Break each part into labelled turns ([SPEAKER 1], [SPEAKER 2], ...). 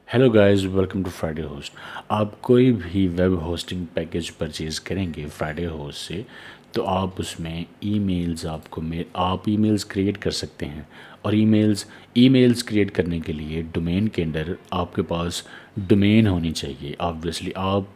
[SPEAKER 1] Hello guys, welcome to Friday host. आप कोई भी वेब होस्टिंग पैकेज परचेज़ करेंगे फ्राइडे होस्ट से, तो आप उसमें ईमेल्स आप ईमेल्स क्रिएट कर सकते हैं। और ईमेल्स क्रिएट करने के लिए डोमेन के अंदर आपके पास डोमेन होनी चाहिए। ऑब्वियसली आप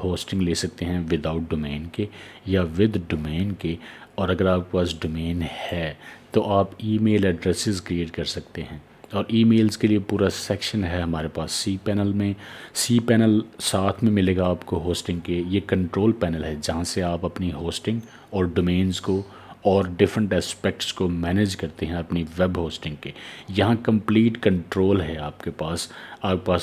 [SPEAKER 1] होस्टिंग ले सकते हैं विदाउट डोमेन के या विद डोमेन के। और अगर आपके पास डोमेन है तो आप ईमेल एड्रेसेस क्रिएट कर सकते हैं। और ईमेल्स के लिए पूरा सेक्शन है हमारे पास सी पैनल में। सी पैनल साथ में मिलेगा आपको होस्टिंग के। ये कंट्रोल पैनल है जहाँ से आप अपनी होस्टिंग और डोमेन्स को और डिफरेंट एस्पेक्ट्स को मैनेज करते हैं अपनी वेब होस्टिंग के। यहाँ कंप्लीट कंट्रोल है आपके पास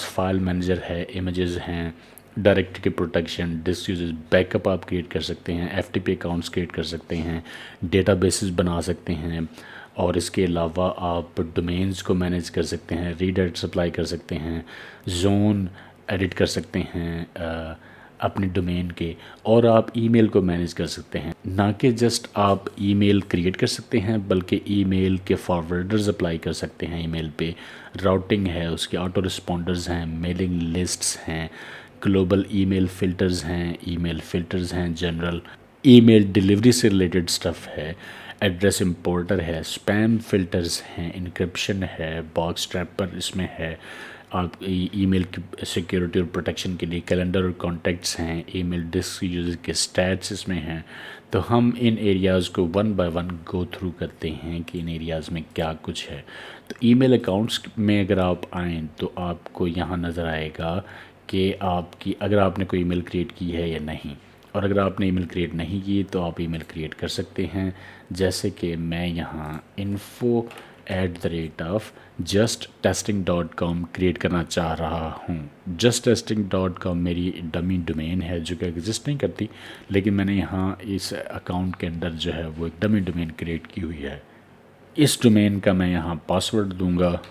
[SPEAKER 1] फाइल मैनेजर है, इमेजेस हैं, डायरेक्टरी की प्रोटेक्शन, डिस्क यूजेस, बैकअप आप क्रिएट कर सकते हैं, एफटीपी अकाउंट्स क्रिएट कर सकते हैं, डेटाबेसेस बना सकते हैं। और इसके अलावा आप डोमेन्स को मैनेज कर सकते हैं, रीडायरेक्ट सप्लाई कर सकते हैं, जोन एडिट कर सकते हैं अपने डोमेन के। और आप ईमेल को मैनेज कर सकते हैं। ना कि जस्ट आप ईमेल क्रिएट कर सकते हैं बल्कि ईमेल के फॉरवर्डर्स अप्लाई कर सकते हैं। ईमेल पे राउटिंग है, उसके ऑटो रिस्पॉन्डर्स हैं, मेलिंग लिस्ट्स हैं, ग्लोबल ईमेल फ़िल्टर्स हैं, जनरल ईमेल डिलीवरी से रिलेटेड स्टफ़ है, एड्रेस इंपोर्टर है, स्पैम फ़िल्टर्स हैं, इनक्रिप्शन है, बॉक्स ट्रैपर इसमें है। आप ईमेल की सिक्योरिटी और प्रोटेक्शन के लिए कैलेंडर और कॉन्टैक्ट्स हैं, ईमेल डिस्क यूज़र के स्टैट्स इसमें हैं। तो हम इन एरियाज़ को one by one go through करते हैं कि इन एरियाज़ में क्या कुछ है। तो ईमेल अकाउंट्स में अगर आप आएँ तो आपको यहाँ नज़र आएगा कि आपकी अगर आपने कोई ईमेल क्रिएट की है या नहीं। और अगर आपने ईमेल क्रिएट नहीं की तो आप ईमेल क्रिएट कर सकते हैं। जैसे कि मैं यहाँ info@justTesting.com क्रिएट करना चाह रहा हूँ। justtesting.com मेरी डमी डोमेन है जो कि एग्जिस्ट नहीं करती, लेकिन मैंने यहाँ इस अकाउंट के अंदर जो है वो एक डमी डोमेन क्रिएट की हुई है। इस डोमेन का मैं यहाँ पासवर्ड दूंगा।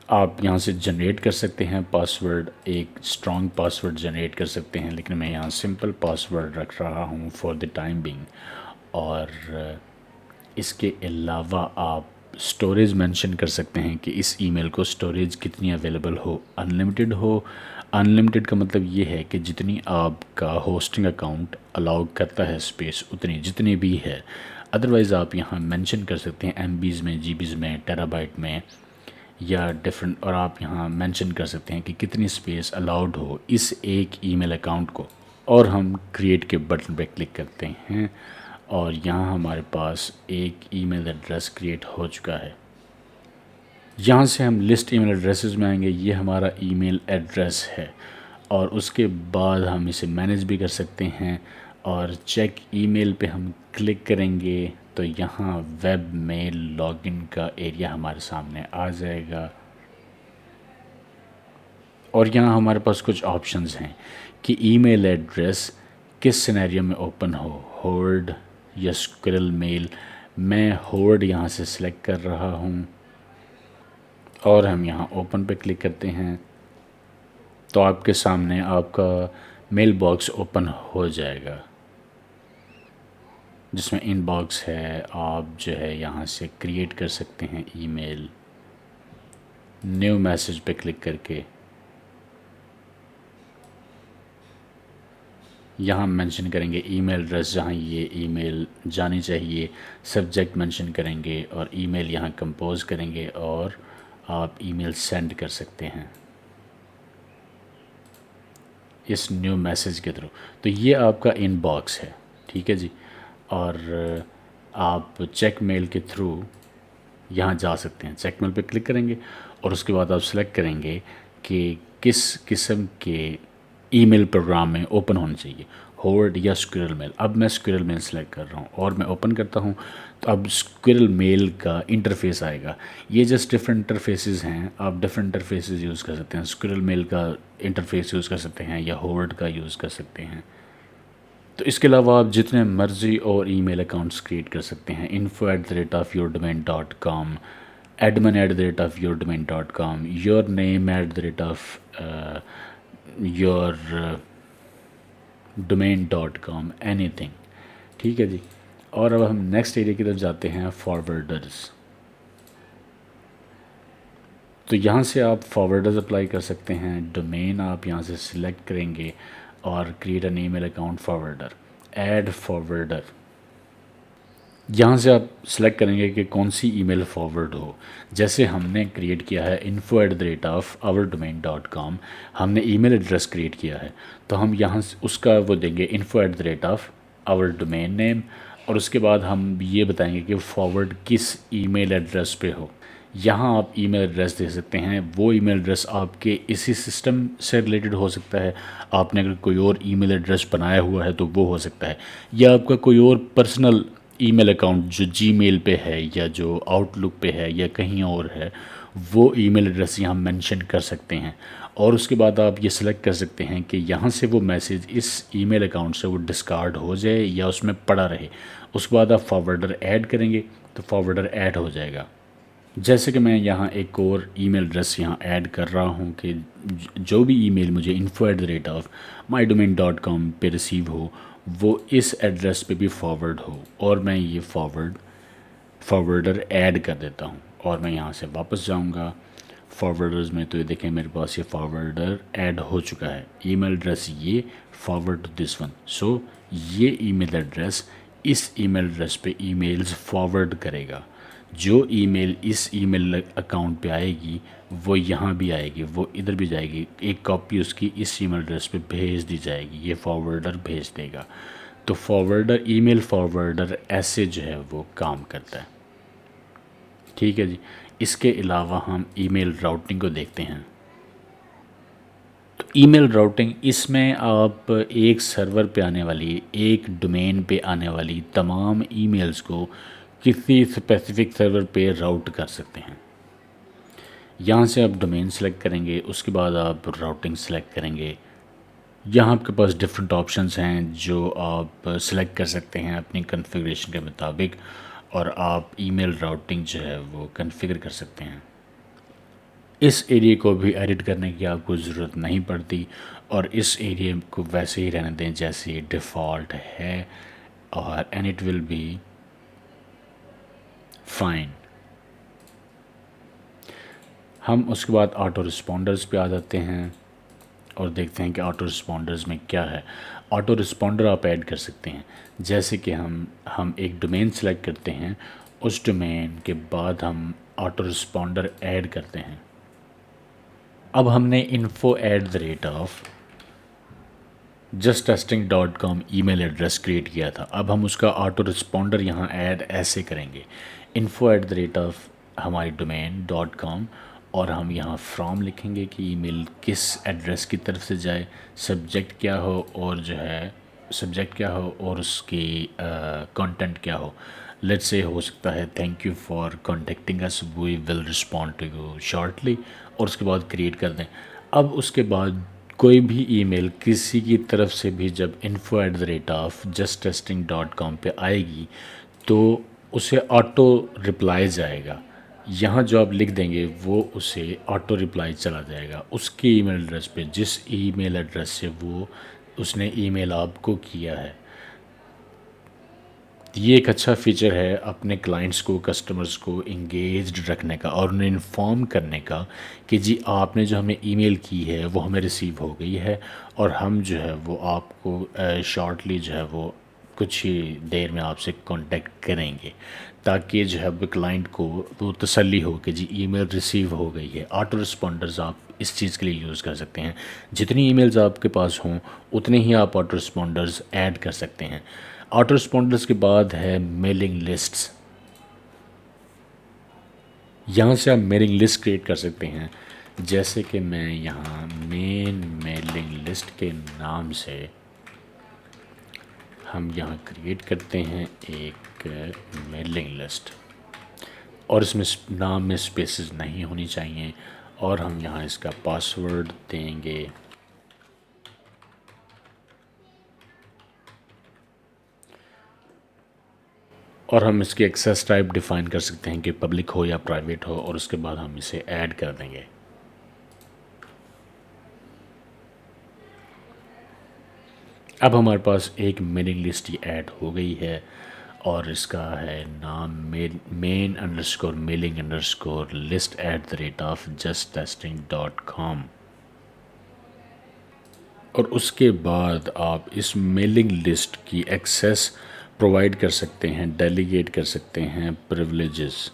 [SPEAKER 1] आप यहाँ से जनरेट कर सकते हैं पासवर्ड, एक स्ट्रॉन्ग पासवर्ड जनरेट कर सकते हैं, लेकिन मैं यहाँ सिंपल पासवर्ड रख रहा हूँ फॉर द टाइम बिंग। और इसके अलावा आप स्टोरेज मेंशन कर सकते हैं कि इस ईमेल को स्टोरेज कितनी अवेलेबल हो। अनलिमिटेड हो। अनलिमिटेड का मतलब ये है कि जितनी आपका होस्टिंग अकाउंट अलाउ करता है स्पेस, उतनी जितनी भी है। अदरवाइज़ आप यहाँ मेंशन कर सकते हैं एमबीज़ में, जीबीज़ में, टेराबाइट में या डिफरेंट। और आप यहाँ मेंशन कर सकते हैं कि कितनी स्पेस अलाउड हो इस एक ईमेल अकाउंट को। और हम क्रिएट के बटन पे क्लिक करते हैं और यहाँ हमारे पास एक ईमेल एड्रेस क्रिएट हो चुका है। यहाँ से हम लिस्ट ईमेल एड्रेसेस में आएंगे। ये हमारा ईमेल एड्रेस है और उसके बाद हम इसे मैनेज भी कर सकते हैं। और चेक ईमेल पे हम क्लिक करेंगे तो यहाँ वेब मेल लॉगिन का एरिया हमारे सामने आ जाएगा। और यहाँ हमारे पास कुछ ऑप्शंस हैं कि ईमेल एड्रेस किस सिनेरियो में ओपन हो, होल्ड या स्क्विरल मेल। मैं होल्ड यहाँ से सिलेक्ट कर रहा हूँ और हम यहाँ ओपन पे क्लिक करते हैं तो आपके सामने आपका मेल बॉक्स ओपन हो जाएगा जिसमें इनबॉक्स है। आप जो है यहाँ से क्रिएट कर सकते हैं ईमेल, न्यू मैसेज पे क्लिक करके। यहाँ मेंशन करेंगे ईमेल एड्रेस जहाँ ये ईमेल जानी चाहिए, सब्जेक्ट मेंशन करेंगे और ईमेल यहाँ कंपोज करेंगे और आप ईमेल सेंड कर सकते हैं इस न्यू मैसेज के थ्रू। तो ये आपका इनबॉक्स है, ठीक है जी। और आप चेक मेल के थ्रू यहाँ जा सकते हैं। चेक मेल पे क्लिक करेंगे और उसके बाद आप सेलेक्ट करेंगे कि किस किस्म के ईमेल प्रोग्राम में ओपन होने चाहिए, होल्ड या स्क्विरल मेल। अब मैं स्क्विरल मेल सेलेक्ट कर रहा हूँ और मैं ओपन करता हूँ तो अब स्क्विरल मेल का इंटरफेस आएगा। ये जस्ट डिफरेंट इंटरफेसेस हैं, आप डिफरेंट इंटरफेसेस यूज़ कर सकते हैं। स्क्विरल मेल का इंटरफेस यूज़ कर सकते हैं या होल्ड का यूज़ कर सकते हैं। तो इसके अलावा आप जितने मर्ज़ी और ईमेल अकाउंट्स क्रिएट कर सकते हैं। info@yourdomain.com, admin@yourdomain.com, your name @yourdomain.com, anything, ठीक है जी। और अब हम नेक्स्ट एरिया की तरफ जाते हैं, फॉरवर्डर्स। तो यहाँ से आप फॉरवर्डर्स अप्लाई कर सकते हैं। डोमेन आप यहाँ से सिलेक्ट करेंगे और create an email account forwarder, add forwarder. यहाँ से आप सिलेक्ट करेंगे कि कौन सी ईमेल फॉरवर्ड हो। जैसे हमने क्रिएट किया है info@ourdomain.com, हमने ईमेल एड्रेस क्रिएट किया है, तो हम यहाँ से उसका वो देंगे info@ourdomain name, और उसके बाद हम ये बताएंगे कि फॉरवर्ड किस ईमेल एड्रेस पे हो। यहाँ आप ईमेल एड्रेस दे सकते हैं। वो ईमेल एड्रेस आपके इसी सिस्टम से रिलेटेड हो सकता है, आपने अगर कोई और ईमेल एड्रेस बनाया हुआ है तो वो हो सकता है, या आपका कोई और पर्सनल ईमेल अकाउंट जो जीमेल पे है या जो आउटलुक पे है या कहीं और है, वो ईमेल एड्रेस यहाँ मेंशन कर सकते हैं। और उसके बाद आप ये सिलेक्ट कर सकते हैं कि यहाँ से वो मैसेज इस ईमेल अकाउंट से वो डिस्कार्ड हो जाए या उसमें पड़ा रहे। उसके बाद आप फॉरवर्डर ऐड करेंगे तो फॉरवर्डर ऐड हो जाएगा। जैसे कि मैं यहाँ एक और ईमेल एड्रेस यहाँ ऐड कर रहा हूँ कि जो भी ईमेल मुझे info@mydomain.com पे रिसीव हो वो इस एड्रेस पे भी फॉरवर्ड हो, और मैं ये फॉरवर्डर ऐड कर देता हूँ। और मैं यहाँ से वापस जाऊँगा फॉरवर्डर्स में, तो ये देखें मेरे पास ये फॉरवर्डर ऐड हो चुका है। ईमेल एड्रेस ये, फॉरवर्ड टू दिस वन। सो ये ईमेल एड्रेस इस ईमेल एड्रेस पे ईमेल्स फॉरवर्ड करेगा। जो ईमेल इस ईमेल अकाउंट पे आएगी वो यहाँ भी आएगी, वो इधर भी जाएगी, एक कॉपी उसकी इस ईमेल एड्रेस पे भेज दी जाएगी, ये फॉरवर्डर भेज देगा। तो फॉरवर्डर, ईमेल फॉरवर्डर ऐसे जो है वो काम करता है। ठीक है जी। इसके अलावा हम ईमेल राउटिंग को देखते हैं। तो ईमेल राउटिंग, इसमें आप एक सर्वर पे आने वाली, एक डोमेन पे आने वाली तमाम ईमेल्स को किसी स्पेसिफिक सर्वर पे राउट कर सकते हैं। यहाँ से आप डोमेन सेलेक्ट करेंगे, उसके बाद आप राउटिंग सेलेक्ट करेंगे। यहाँ आपके पास डिफरेंट ऑप्शंस हैं जो आप सेलेक्ट कर सकते हैं अपनी कॉन्फ़िगरेशन के मुताबिक, और आप ईमेल राउटिंग जो है वो कॉन्फ़िगर कर सकते हैं। इस एरिया को भी एडिट करने की आपको ज़रूरत नहीं पड़ती, और इस एरिया को वैसे ही रहने दें जैसे डिफ़ॉल्ट है, और and it will be fine. हम उसके बाद ऑटो रिस्पॉन्डर्स पे आ जाते हैं और देखते हैं कि ऑटो रिस्पॉन्डर्स में क्या है। ऑटो रिस्पॉन्डर आप ऐड कर सकते हैं। जैसे कि हम एक डोमेन सेलेक्ट करते हैं, उस डोमेन के बाद हम ऑटो रिस्पॉन्डर ऐड करते हैं। अब हमने info@justtesting.com ईमेल एड्रेस क्रिएट किया था। अब हम उसका ऑटो रिस्पॉन्डर यहाँ ऐड ऐसे करेंगे, info@हमारी-domain.com, और हम यहाँ फ्रॉम लिखेंगे कि ईमेल किस एड्रेस की तरफ से जाए, सब्जेक्ट क्या हो और जो है सब्जेक्ट क्या हो और उसकी कंटेंट क्या हो। लेट्स से हो सकता है thank you for contacting us, we will respond to you shortly, और उसके बाद क्रिएट कर दें। अब उसके बाद कोई भी ईमेल किसी की तरफ से भी जब info@justtesting.com पे आएगी तो उसे ऑटो रिप्लाई जाएगा। यहाँ जो आप लिख देंगे वो उसे ऑटो रिप्लाई चला जाएगा उसके ईमेल एड्रेस पे, जिस ईमेल एड्रेस से वो उसने ईमेल आपको किया है। ये एक अच्छा फ़ीचर है अपने क्लाइंट्स को, कस्टमर्स को इंगेज्ड रखने का और उन्हें इन्फॉर्म करने का कि जी आपने जो हमें ईमेल की है वो हमें रिसीव हो गई है, और हम जो है वो आपको शॉर्टली जो है वो कुछ ही देर में आपसे कांटेक्ट करेंगे, ताकि जो है वो क्लाइंट को वो तसल्ली हो कि जी ईमेल रिसीव हो गई है। ऑटो रिस्पॉन्डर्स आप इस चीज़ के लिए यूज़ कर सकते हैं। जितनी ईमेल्स आपके पास हों उतने ही आप ऑटो रिस्पॉन्डर्स ऐड कर सकते हैं। ऑटो रिस्पॉन्डर्स के बाद है मेलिंग लिस्ट्स। यहाँ से आप मेलिंग लिस्ट क्रिएट कर सकते हैं। जैसे कि मैं यहाँ मेन मेलिंग लिस्ट के नाम से हम यहाँ क्रिएट करते हैं एक मेलिंग लिस्ट, और इसमें नाम में स्पेसेस नहीं होनी चाहिए, और हम यहाँ इसका पासवर्ड देंगे और हम इसकी एक्सेस टाइप डिफ़ाइन कर सकते हैं कि पब्लिक हो या प्राइवेट हो, और उसके बाद हम इसे ऐड कर देंगे। अब हमारे पास एक मेलिंग लिस्ट ही ऐड हो गई है, और इसका है नाम main_mailing_list@justtesting.com। और उसके बाद आप इस मेलिंग लिस्ट की एक्सेस प्रोवाइड कर सकते हैं, डेलीगेट कर सकते हैं प्रिविलेजेस।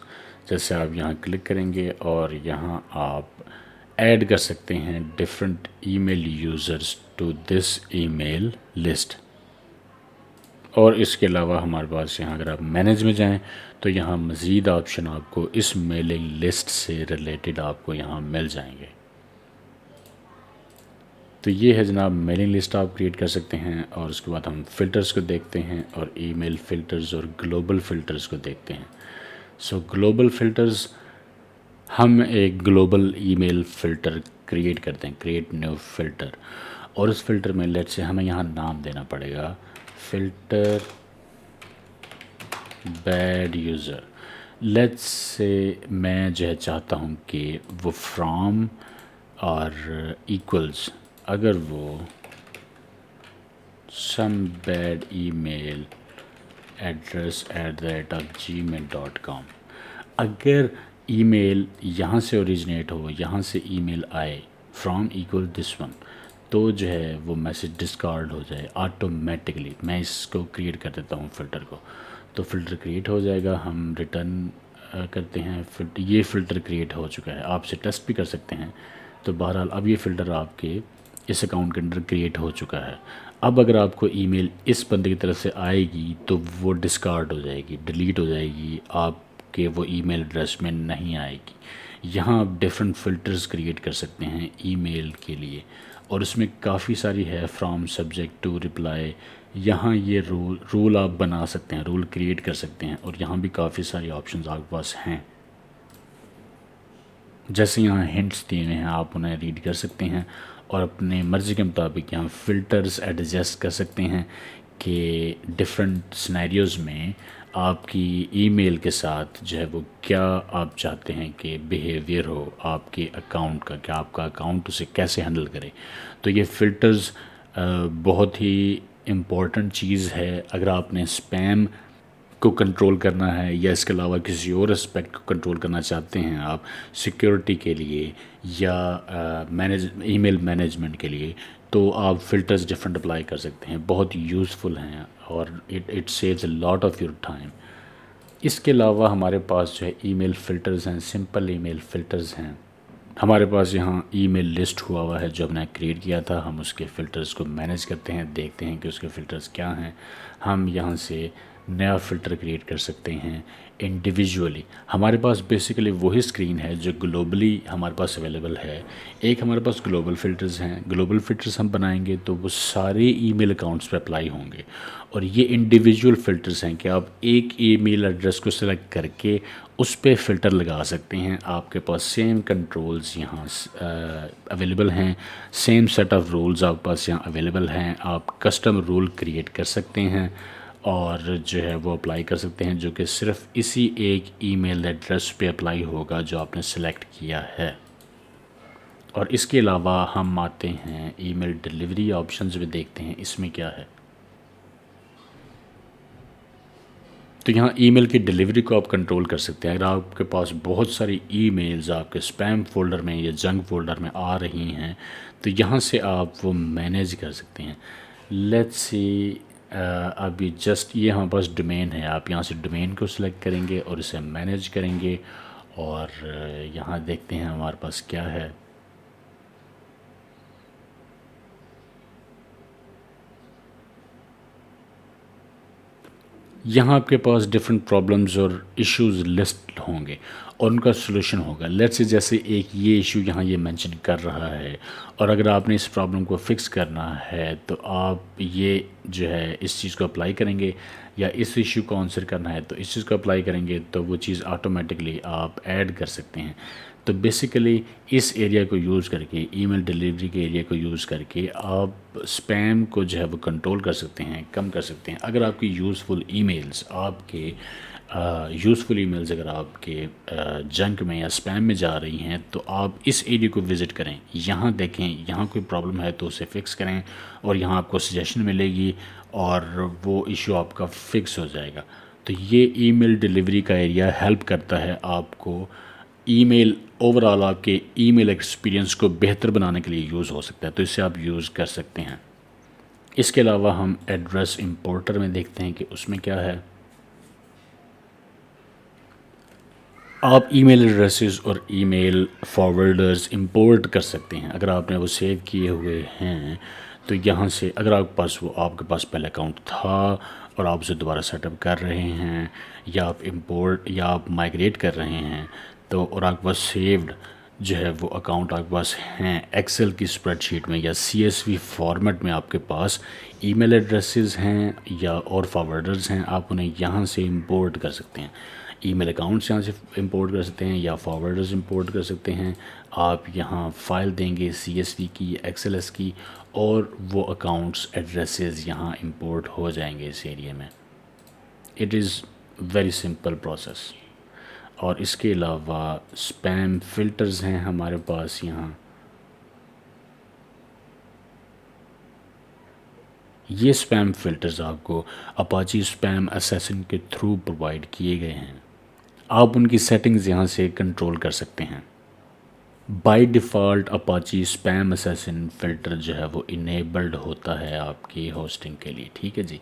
[SPEAKER 1] जैसे आप यहाँ क्लिक करेंगे और यहाँ आप ऐड कर सकते हैं different email users to this email list. और इसके अलावा हमारे पास यहाँ अगर आप मैनेज में जाएं तो यहाँ मज़ीद ऑप्शन आपको इस मेलिंग लिस्ट से रिलेटेड आपको यहाँ मिल जाएंगे। तो ये है जनाब मेलिंग लिस्ट आप क्रिएट कर सकते हैं। और उसके बाद हम फ़िल्टर्स को देखते हैं और ईमेल फ़िल्टर्स और ग्लोबल फ़िल्टर्स को देखते हैं। सो ग्लोबल फ़िल्टर्स, हम एक ग्लोबल ईमेल फ़िल्टर क्रिएट करते हैं, क्रिएट न्यू फ़िल्टर। और उस फ़िल्टर में लेट्स से हमें यहाँ नाम देना पड़ेगा filter bad user. Let's say मैं जो है चाहता हूँ कि वो फ्रॉम और इक्वल्स, अगर वो some bad email address@gmail.com, अगर ईमेल यहाँ से ओरिजिनेट हो, यहाँ से ईमेल आए फ्रॉम इक्वल दिस वन, तो जो है वो मैसेज डिस्कार्ड हो जाए ऑटोमेटिकली। मैं इसको क्रिएट कर देता हूँ फ़िल्टर को, तो फ़िल्टर क्रिएट हो जाएगा। हम रिटर्न करते हैं, ये फ़िल्टर क्रिएट हो चुका है। आपसे टेस्ट भी कर सकते हैं। तो बहरहाल अब ये फ़िल्टर आपके इस अकाउंट के अंदर क्रिएट हो चुका है। अब अगर आपको ईमेल इस बंदे की तरफ से आएगी तो वो डिस्कार्ड हो जाएगी, डिलीट हो जाएगी, आपके वो ईमेल एड्रेस में नहीं आएगी। यहाँ आप डिफरेंट फ़िल्टर्स क्रिएट कर सकते हैं ईमेल के लिए, और उसमें काफ़ी सारी है, फ्रॉम, सब्जेक्ट टू, रिप्लाई। यहाँ ये रूल आप बना सकते हैं, रूल क्रिएट कर सकते हैं, और यहाँ भी काफ़ी सारी ऑप्शंस आपके पास हैं। जैसे यहाँ हिंट्स दिए हुए हैं, आप उन्हें रीड कर सकते हैं और अपने मर्ज़ी के मुताबिक यहाँ फ़िल्टर्स एडजस्ट कर सकते हैं कि डिफरेंट सिनेरियोज़ में आपकी ईमेल के साथ जो है वो क्या आप चाहते हैं कि बिहेवियर हो आपके अकाउंट का, क्या आपका अकाउंट उसे कैसे हैंडल करे। तो ये फ़िल्टर्स बहुत ही इम्पॉर्टेंट चीज़ है। अगर आपने स्पैम को कंट्रोल करना है या इसके अलावा किसी और एस्पेक्ट को कंट्रोल करना चाहते हैं आप सिक्योरिटी के लिए या ईमेल मैनेजमेंट के लिए, तो आप फ़िल्टर्स डिफरेंट अप्लाई कर सकते हैं। बहुत यूज़फुल हैं और it saves a lot of your time. इसके अलावा हमारे पास जो है ईमेल फ़िल्टर्स हैं, सिंपल ईमेल फ़िल्टर्स हैं। हमारे पास यहाँ ईमेल लिस्ट हुआ है जो हमने क्रिएट किया था, हम उसके फ़िल्टर्स को मैनेज करते हैं, देखते हैं कि उसके फ़िल्टर्स क्या हैं। हम यहाँ से नया फ़िल्टर क्रिएट कर सकते हैं इंडिविजुअली। हमारे पास बेसिकली वही स्क्रीन है जो ग्लोबली हमारे पास अवेलेबल है। एक हमारे पास ग्लोबल फ़िल्टर्स हैं, ग्लोबल फ़िल्टर्स हम बनाएंगे तो वो सारे ईमेल अकाउंट्स पे अप्लाई होंगे। और ये इंडिविजुअल फ़िल्टर्स हैं कि आप एक ईमेल एड्रेस को सिलेक्ट करके उस पर फ़िल्टर लगा सकते हैं। आपके पास सेम कंट्रोल्स यहाँ अवेलेबल हैं, सेम सेट ऑफ़ रूल्स आपके पास यहाँ अवेलेबल हैं। आप कस्टम रूल क्रिएट कर सकते हैं और जो है वो अप्लाई कर सकते हैं, जो कि सिर्फ इसी एक ईमेल एड्रेस पे अप्लाई होगा जो आपने सेलेक्ट किया है। और इसके अलावा हम आते हैं ईमेल डिलीवरी ऑप्शंस में, देखते हैं इसमें क्या है। तो यहाँ ईमेल की डिलीवरी को आप कंट्रोल कर सकते हैं। अगर आपके पास बहुत सारी ईमेल्स आपके स्पैम फ़ोल्डर में या जंक फ़ोल्डर में आ रही हैं तो यहाँ से आप वो मैनेज कर सकते हैं। लेट्स सी अभी जस्ट ये हमारे पास डोमेन है, आप यहाँ से डोमेन को सिलेक्ट करेंगे और इसे मैनेज करेंगे। और यहाँ देखते हैं हमारे पास क्या है। यहाँ आपके पास डिफरेंट प्रॉब्लम्स और इश्यूज लिस्ट होंगे और उनका सलूशन होगा। लेट्स से जैसे एक ये इशू यहाँ ये मेंशन कर रहा है, और अगर आपने इस प्रॉब्लम को फिक्स करना है तो आप ये जो है इस चीज़ को अप्लाई करेंगे, या इस इशू को आंसर करना है तो इस चीज़ को अप्लाई करेंगे, तो वो चीज़ ऑटोमेटिकली आप ऐड कर सकते हैं। तो बेसिकली इस एरिया को यूज़ करके, ईमेल डिलीवरी के एरिया को यूज़ करके आप स्पैम को जो है वो कंट्रोल कर सकते हैं, कम कर सकते हैं। अगर आपकी यूज़फुल ईमेल्स अगर आपके जंक में या स्पैम में जा रही हैं तो आप इस एरिया को विज़िट करें, यहाँ देखें, यहाँ कोई प्रॉब्लम है तो उसे फ़िक्स करें और यहाँ आपको सजेशन मिलेगी और वो इशू आपका फ़िक्स हो जाएगा। तो ये ईमेल डिलीवरी का एरिया हेल्प करता है आपको ईमेल ओवरऑल आपके ईमेल एक्सपीरियंस को बेहतर बनाने के लिए यूज़ हो सकता है, तो इसे आप यूज़ कर सकते हैं। इसके अलावा हम एड्रेस इंपोर्टर में देखते हैं कि उसमें क्या है। आप ईमेल एड्रेसेस और ईमेल फॉरवर्डर्स इंपोर्ट कर सकते हैं। अगर आपने वो सेव किए हुए हैं तो यहाँ से, अगर आपके पास पहले अकाउंट था और आप उसे दोबारा सेटअप कर रहे हैं, या आप इंपोर्ट या आप माइग्रेट कर रहे हैं, तो और आपके पास सेव्ड जो है वो अकाउंट आपके पास हैं एक्सेल की स्प्रेडशीट में या CSV फॉर्मेट में, आपके पास ईमेल एड्रेसेस हैं या और फॉरवर्डर्स हैं, आप उन्हें यहाँ से इंपोर्ट कर सकते हैं। ईमेल अकाउंट्स यहाँ से इंपोर्ट कर सकते हैं या फॉरवर्डर्स इंपोर्ट कर सकते हैं। आप यहाँ फ़ाइल देंगे CSV की, XLS की, और वो अकाउंट्स एड्रेसेस यहाँ इंपोर्ट हो जाएंगे इस एरिया में। It is very simple process. और इसके अलावा स्पैम फ़िल्टर्स हैं हमारे पास यहाँ। ये स्पैम फ़िल्टर्स आपको अपाची स्पैम असेसिन के थ्रू प्रोवाइड किए गए हैं। आप उनकी सेटिंग्स यहाँ से कंट्रोल कर सकते हैं। By default Apache spam assassin filter जो है वो इनेबल्ड होता है आपकी होस्टिंग के लिए, ठीक है जी।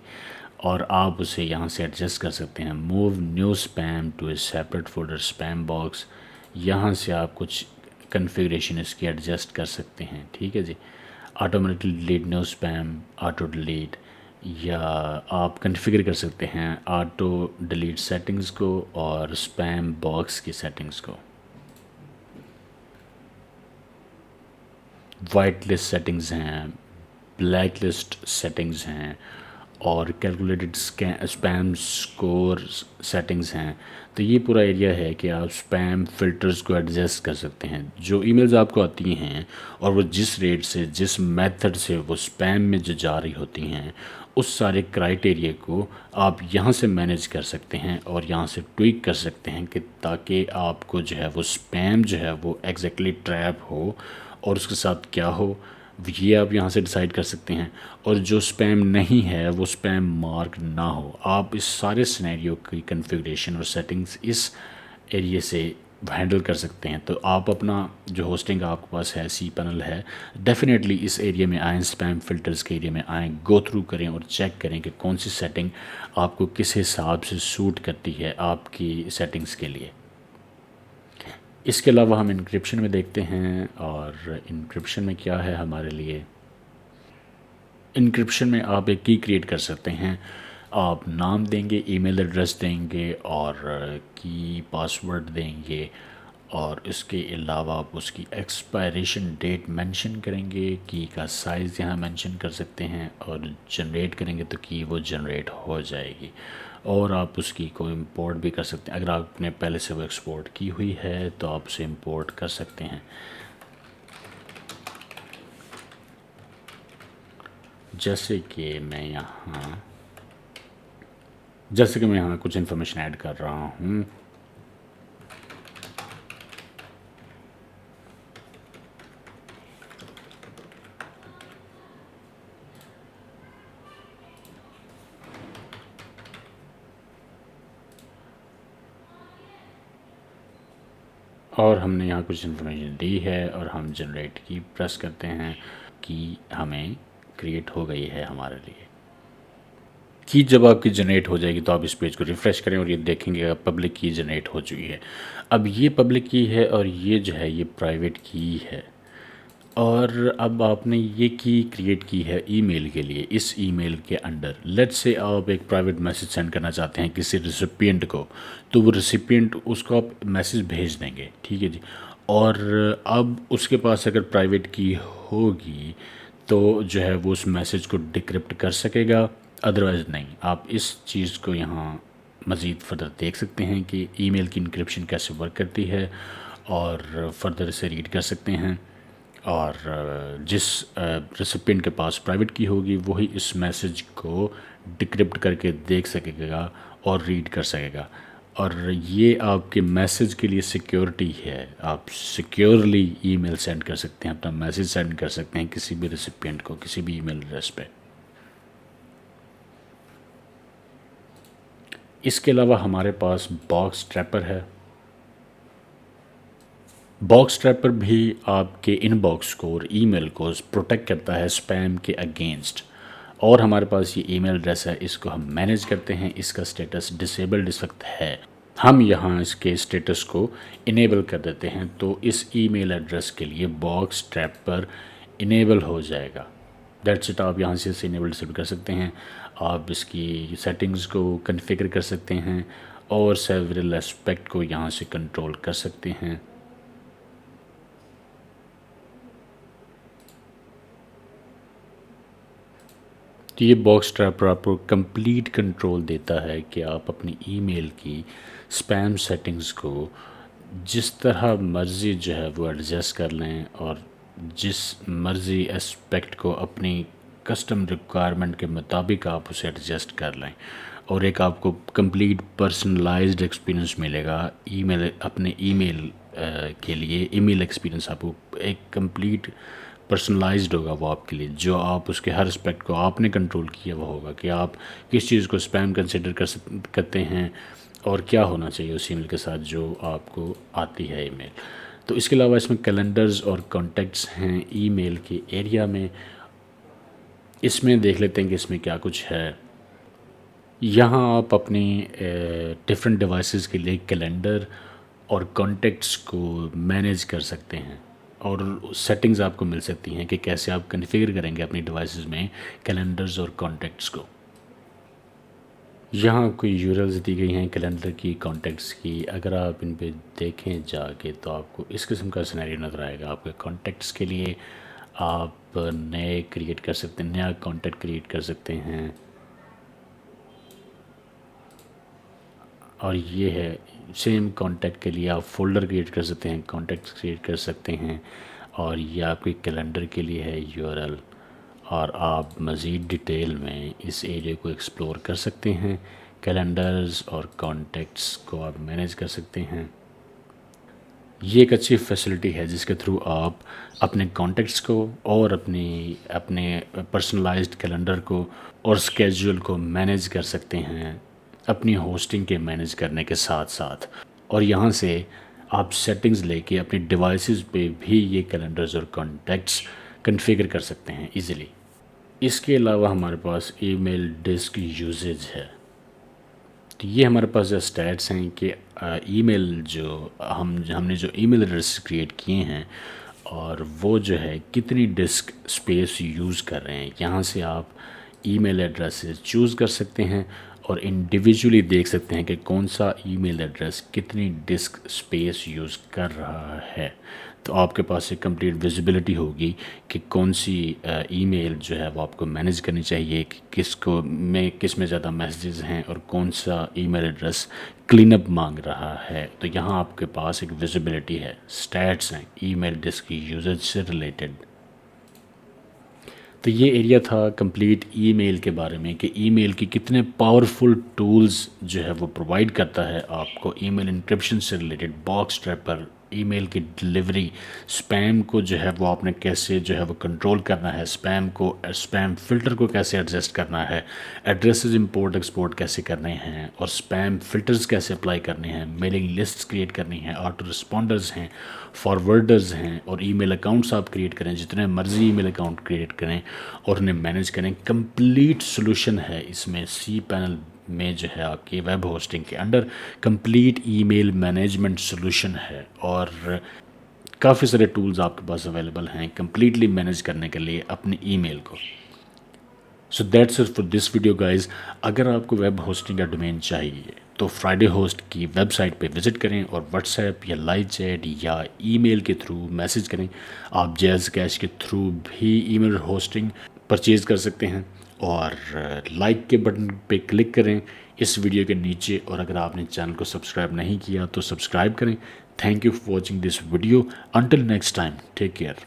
[SPEAKER 1] और आप उसे यहाँ से एडजस्ट कर सकते हैं। Move new spam to a separate folder spam box, यहाँ से आप कुछ कन्फिग्रेशन इसकी एडजस्ट कर सकते हैं, ठीक है जी। Automatically delete new spam, auto delete, या आप कन्फिगर कर सकते हैं ऑटो डिलीट सेटिंग्स को और स्पैम बॉक्स की सेटिंग्स को। वाइट लिस्ट सेटिंग्स हैं, ब्लैक लिस्ट सेटिंग्स हैं, और कैलकुलेटेड स्पैम स्कोर सेटिंग्स हैं। तो ये पूरा एरिया है कि आप स्पैम फ़िल्टर्स को एडजस्ट कर सकते हैं। जो ईमेल्स आपको आती हैं और वो जिस रेट से, जिस मेथड से वो स्पैम में जो जा रही होती हैं, उस सारे क्राइटेरिया को आप यहाँ से मैनेज कर सकते हैं और यहाँ से ट्विक कर सकते हैं कि ताकि आपको जो है वो स्पैम जो है वो एग्जैक्टली ट्रैप हो और उसके साथ क्या हो, ये आप यहाँ से डिसाइड कर सकते हैं। और जो स्पैम नहीं है वो स्पैम मार्क ना हो। आप इस सारे सिनेरियो की कन्फिग्रेशन और सेटिंग्स इस एरिया से हैंडल कर सकते हैं। तो आप अपना जो होस्टिंग आपके पास है, cPanel है, डेफिनेटली इस एरिया में आएँ, स्पैम फ़िल्टर्स के एरिया में आएँ, गो थ्रू करें और चेक करें कि कौन सी सेटिंग आपको किस हिसाब से सूट करती है आपकी सेटिंग्स के लिए। इसके अलावा हम इंक्रिप्शन में देखते हैं, और इंक्रिप्शन में क्या है हमारे लिए। इंक्रिप्शन में आप एक की क्रिएट कर सकते हैं। आप नाम देंगे, ईमेल एड्रेस देंगे और की पासवर्ड देंगे, और इसके अलावा आप उसकी एक्सपायरेशन डेट मेंशन करेंगे, की का साइज़ यहाँ मेंशन कर सकते हैं, और जनरेट करेंगे तो की वो जनरेट हो जाएगी। और आप उसकी को इंपोर्ट भी कर सकते हैं। अगर आपने पहले से वो एक्सपोर्ट की हुई है तो आप उसे इंपोर्ट कर सकते हैं। जैसे कि मैं यहाँ कुछ इन्फॉर्मेशन ऐड कर रहा हूँ। और हमने यहाँ कुछ इन्फॉर्मेशन दी है और हम जनरेट की प्रेस करते हैं कि हमें क्रिएट हो गई है हमारे लिए। की जब आपकी जनरेट हो जाएगी तो आप इस पेज को रिफ़्रेश करें और ये देखेंगे कि पब्लिक की जनरेट हो चुकी है। अब ये पब्लिक की है और ये जो है ये प्राइवेट की है। और अब आपने ये की क्रिएट की है ईमेल के लिए। इस ईमेल के अंडर लेट्स से आप एक प्राइवेट मैसेज सेंड करना चाहते हैं किसी रिसिपिएंट को, तो वो रिसिपिएंट उसको आप मैसेज भेज देंगे, ठीक है जी। और अब उसके पास अगर प्राइवेट की होगी तो जो है वो उस मैसेज को डिक्रिप्ट कर सकेगा, अदरवाइज़ नहीं। आप इस चीज़ को यहाँ मज़ीद फर्दर देख सकते हैं कि ईमेल की इनक्रिप्शन कैसे वर्क करती है, और फर्दर इसे रीड कर सकते हैं। और जिस रेसिपिएंट के पास प्राइवेट की होगी वही इस मैसेज को डिक्रिप्ट करके देख सकेगा और रीड कर सकेगा। और ये आपके मैसेज के लिए सिक्योरिटी है। आप सिक्योरली ईमेल सेंड कर सकते हैं, अपना मैसेज सेंड कर सकते हैं किसी भी रेसिपिएंट को, किसी भी ईमेल एड्रेस पे। इसके अलावा हमारे पास बॉक्स ट्रैपर है। बॉक्स ट्रैपर भी आपके इनबॉक्स को और ईमेल को प्रोटेक्ट करता है स्पैम के अगेंस्ट। और हमारे पास ये ईमेल एड्रेस है, इसको हम मैनेज करते हैं। इसका स्टेटस डिसेबल्ड इस वक्त है, हम यहाँ इसके स्टेटस को इनेबल कर देते हैं तो इस ईमेल एड्रेस के लिए बॉक्स ट्रैपर इनेबल हो जाएगा। That's it. आप यहाँ से इनेबल डिसेबल कर सकते हैं। आप इसकी सेटिंग्स को कॉन्फ़िगर कर सकते हैं और सेवरल एस्पेक्ट को यहाँ से कंट्रोल कर सकते हैं। तो ये बॉक्स ट्रैपर आपको कंप्लीट कंट्रोल देता है कि आप अपनी ईमेल की स्पैम सेटिंग्स को जिस तरह मर्ज़ी जो है वो एडजस्ट कर लें और जिस मर्ज़ी एस्पेक्ट को अपनी कस्टम रिक्वायरमेंट के मुताबिक आप उसे एडजस्ट कर लें और एक आपको कंप्लीट पर्सनलाइज्ड एक्सपीरियंस मिलेगा। ईमेल अपने ईमेल के लिए ईमेल एक्सपीरियंस आपको एक कंप्लीट पर्सनलाइज्ड होगा वो आपके लिए, जो आप उसके हर एस्पेक्ट को आपने कंट्रोल किया हुआ होगा कि आप किस चीज़ को स्पैम कंसिडर करते हैं और क्या होना चाहिए उस ईमेल के साथ जो आपको आती है ईमेल। तो इसके अलावा इसमें कैलेंडर्स और कॉन्टैक्ट्स हैं ईमेल के एरिया में। इसमें देख लेते हैं कि इसमें क्या कुछ है। यहाँ आप अपनी डिफरेंट डिवाइसेस के लिए कैलेंडर और कॉन्टैक्ट्स को मैनेज कर सकते हैं और सेटिंग्स आपको मिल सकती हैं कि कैसे आप कॉन्फ़िगर करेंगे अपनी डिवाइसेस में कैलेंडर्स और कॉन्टैक्ट्स को। यहाँ कोई यूआरएल्स दी गई हैं कैलेंडर की, कॉन्टैक्ट्स की। अगर आप इन पे देखें जाके तो आपको इस किस्म का सिनेरियो नज़र आएगा। आपके कॉन्टैक्ट्स के लिए आप नए क्रिएट कर सकते हैं, नया कॉन्टैक्ट क्रिएट कर सकते हैं। और ये है सेम कॉन्टैक्ट के लिए आप फ़ोल्डर क्रिएट कर सकते हैं, कॉन्टैक्ट्स क्रिएट कर सकते हैं। और ये आपके कैलेंडर के लिए है यूआरएल। और आप मज़ीद डिटेल में इस एरिया को एक्सप्लोर कर सकते हैं। कैलेंडर्स और कॉन्टैक्ट्स को आप मैनेज कर सकते हैं। ये एक अच्छी फैसिलिटी है जिसके थ्रू आप अपने कॉन्टैक्ट्स को और अपने पर्सनलाइज्ड कैलेंडर को और स्केड्यूल को मैनेज कर सकते हैं अपनी होस्टिंग के मैनेज करने के साथ साथ। और यहाँ से आप सेटिंग्स लेके अपनी डिवाइसेस पे भी ये कैलेंडर्स और कॉन्टैक्ट्स कॉन्फ़िगर कर सकते हैं इजीली। इसके अलावा हमारे पास ईमेल डिस्क यूजेज है। तो ये हमारे पास जो स्टैट्स हैं कि ईमेल जो हमने जो ईमेल एड्रेस क्रिएट किए हैं और वो जो है कितनी डिस्क स्पेस यूज़ कर रहे हैं। यहाँ से आप ईमेल एड्रेसेस चूज़ कर सकते हैं और इंडिविजुअली देख सकते हैं कि कौन सा ईमेल एड्रेस कितनी डिस्क स्पेस यूज़ कर रहा है। तो आपके पास एक कंप्लीट विजिबिलिटी होगी कि कौन सी ईमेल जो है वो आपको मैनेज करनी चाहिए, कि किस में ज़्यादा मैसेजेस हैं और कौन सा ईमेल एड्रेस क्लीन अप मांग रहा है। तो यहाँ आपके पास एक विजिबिलिटी है, स्टैट्स हैं ईमेल डिस्क की यूजेज से रिलेटेड। तो ये एरिया था कंप्लीट ईमेल के बारे में कि ईमेल की कितने पावरफुल टूल्स जो है वो प्रोवाइड करता है आपको ईमेल इंक्रिप्शन से रिलेटेड। बॉक्स ट्रैपर, ईमेल की डिलीवरी, स्पैम को जो है वो आपने कैसे जो है वो कंट्रोल करना है, स्पैम फ़िल्टर को कैसे एडजस्ट करना है, एड्रेसेस इंपोर्ट एक्सपोर्ट कैसे करने हैं और स्पैम फ़िल्टर्स कैसे अप्लाई करने हैं, मेलिंग लिस्ट्स क्रिएट करनी है, ऑटो रिस्पॉन्डर्स हैं, फॉरवर्डर्स हैं और ईमेल अकाउंट्स आप क्रिएट करें, जितने मर्जी ईमेल अकाउंट क्रिएट करें और उन्हें मैनेज करें। कंप्लीट सोल्यूशन है इसमें cPanel में जो है आपकी वेब होस्टिंग के under complete email management solution है और काफ़ी सारे टूल्स आपके पास अवेलेबल हैं कंप्लीटली मैनेज करने के लिए अपनी ईमेल को। So that's it for this video guys. अगर आपको वेब होस्टिंग का डोमेन चाहिए तो फ्राइडे होस्ट की वेबसाइट पे विज़िट करें और व्हाट्सएप या लाइव चैट या ईमेल के थ्रू मैसेज करें। आप जैज़ कैश के थ्रू भी ईमेल होस्टिंग परचेज़ कर सकते हैं और लाइक के बटन पे क्लिक करें इस वीडियो के नीचे। और अगर आपने चैनल को सब्सक्राइब नहीं किया तो सब्सक्राइब करें। Thank you for watching this video. Until next time, take care.